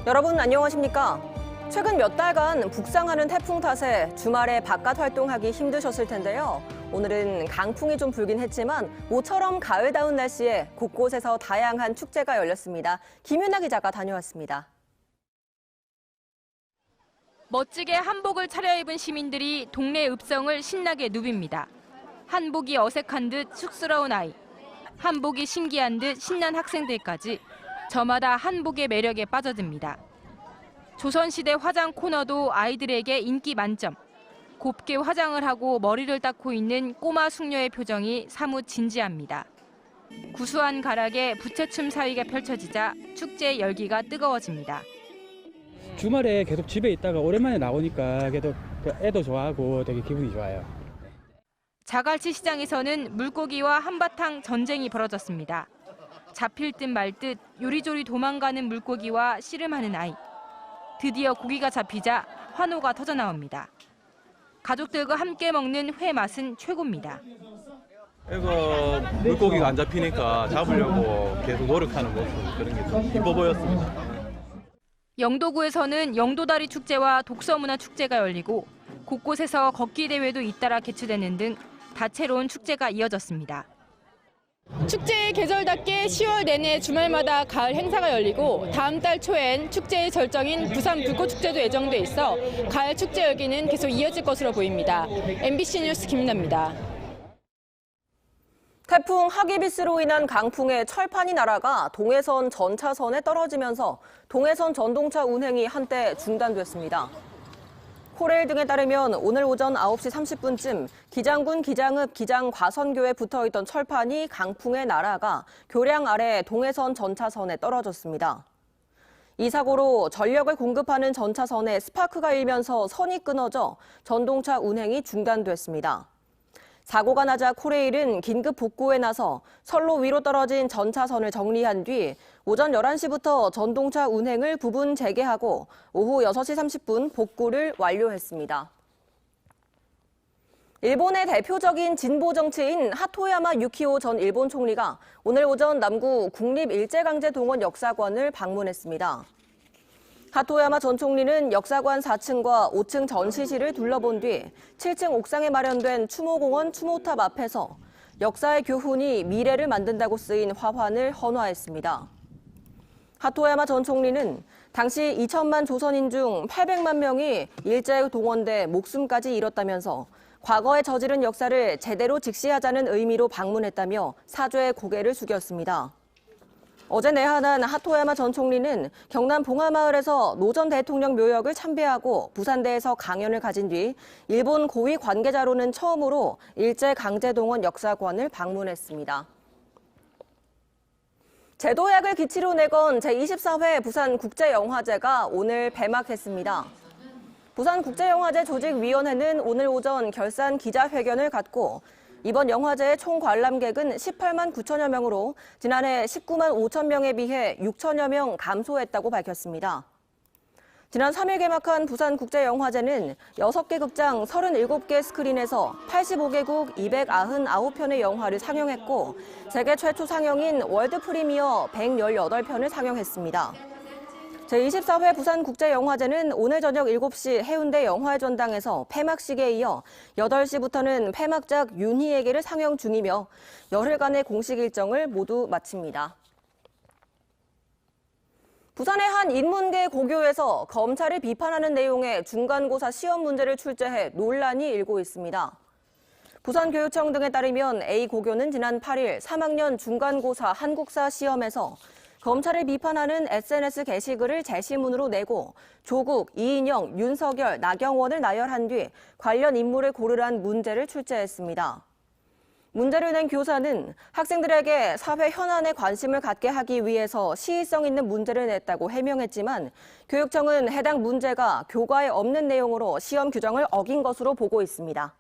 여러분 안녕하십니까? 최근 몇 달간 북상하는 태풍 탓에 주말에 바깥 활동하기 힘드셨을 텐데요. 오늘은 강풍이 좀 불긴 했지만 모처럼 가을다운 날씨에 곳곳에서 다양한 축제가 열렸습니다. 김윤아 기자가 다녀왔습니다. 멋지게 한복을 차려입은 시민들이 동네 읍성을 신나게 누빕니다. 한복이 어색한 듯 쑥스러운 아이, 한복이 신기한 듯 신난 학생들까지 저마다 한복의 매력에 빠져듭니다. 조선시대 화장 코너도 아이들에게 인기 만점. 곱게 화장을 하고 머리를 닦고 있는 꼬마 숙녀의 표정이 사뭇 진지합니다. 구수한 가락에 부채춤 사위가 펼쳐지자 축제의 열기가 뜨거워집니다. 주말에 계속 집에 있다가 오랜만에 나오니까 그래도 애도 좋아하고 되게 기분이 좋아요. 자갈치 시장에서는 물고기와 한바탕 전쟁이 벌어졌습니다. 잡힐 듯 말 듯 요리조리 도망가는 물고기와 씨름하는 아이. 드디어 고기가 잡히자 환호가 터져나옵니다. 가족들과 함께 먹는 회 맛은 최고입니다. 이거 물고기가 안 잡히니까 잡으려고 계속 노력하는 모습 그런 게 좀 기뻐 보였습니다. 영도구에서는 영도다리 축제와 독서문화 축제가 열리고 곳곳에서 걷기 대회도 잇따라 개최되는 등 다채로운 축제가 이어졌습니다. 축제의 계절답게 10월 내내 주말마다 가을 행사가 열리고 다음 달 초엔 축제의 절정인 부산 불꽃축제도 예정돼 있어 가을 축제 열기는 계속 이어질 것으로 보입니다. MBC 뉴스 김민아입니다. 태풍 하기비스로 인한 강풍에 철판이 날아가 동해선 전차선에 떨어지면서 동해선 전동차 운행이 한때 중단됐습니다. 코레일 등에 따르면 오늘 오전 9시 30분쯤 기장군 기장읍 기장과선교에 붙어있던 철판이 강풍에 날아가 교량 아래 동해선 전차선에 떨어졌습니다. 이 사고로 전력을 공급하는 전차선에 스파크가 일면서 선이 끊어져 전동차 운행이 중단됐습니다. 사고가 나자 코레일은 긴급 복구에 나서 선로 위로 떨어진 전차선을 정리한 뒤 오전 11시부터 전동차 운행을 부분 재개하고 오후 6시 30분 복구를 완료했습니다. 일본의 대표적인 진보 정치인 하토야마 유키오 전 일본 총리가 오늘 오전 남구 국립일제강제동원 역사관을 방문했습니다. 하토야마 전 총리는 역사관 4층과 5층 전시실을 둘러본 뒤 7층 옥상에 마련된 추모공원 추모탑 앞에서 역사의 교훈이 미래를 만든다고 쓰인 화환을 헌화했습니다. 하토야마 전 총리는 당시 2천만 조선인 중 800만 명이 일제에 동원돼 목숨까지 잃었다면서 과거에 저지른 역사를 제대로 직시하자는 의미로 방문했다며 사죄의 고개를 숙였습니다. 어제 내한한 하토야마 전 총리는 경남 봉하마을에서 노 전 대통령 묘역을 참배하고 부산대에서 강연을 가진 뒤 일본 고위 관계자로는 처음으로 일제강제동원 역사관을 방문했습니다. 제도약을 기치로 내건 제24회 부산국제영화제가 오늘 개막했습니다. 부산국제영화제 조직위원회는 오늘 오전 결산 기자회견을 갖고 이번 영화제의 총 관람객은 18만 9천여 명으로 지난해 19만 5천 명에 비해 6천여 명 감소했다고 밝혔습니다. 지난 3일 개막한 부산국제영화제는 6개 극장 37개 스크린에서 85개국 299편의 영화를 상영했고 세계 최초 상영인 월드 프리미어 118편을 상영했습니다. 제24회 부산국제영화제는 오늘 저녁 7시 해운대 영화의 전당에서 폐막식에 이어 8시부터는 폐막작 윤희에게를 상영 중이며 열흘간의 공식 일정을 모두 마칩니다. 부산의 한 인문계 고교에서 검찰을 비판하는 내용의 중간고사 시험 문제를 출제해 논란이 일고 있습니다. 부산교육청 등에 따르면 A 고교는 지난 8일 3학년 중간고사 한국사 시험에서 검찰을 비판하는 SNS 게시글을 제시문으로 내고 조국, 이인영, 윤석열, 나경원을 나열한 뒤 관련 인물을 고르란 문제를 출제했습니다. 문제를 낸 교사는 학생들에게 사회 현안에 관심을 갖게 하기 위해서 시의성 있는 문제를 냈다고 해명했지만 교육청은 해당 문제가 교과에 없는 내용으로 시험 규정을 어긴 것으로 보고 있습니다.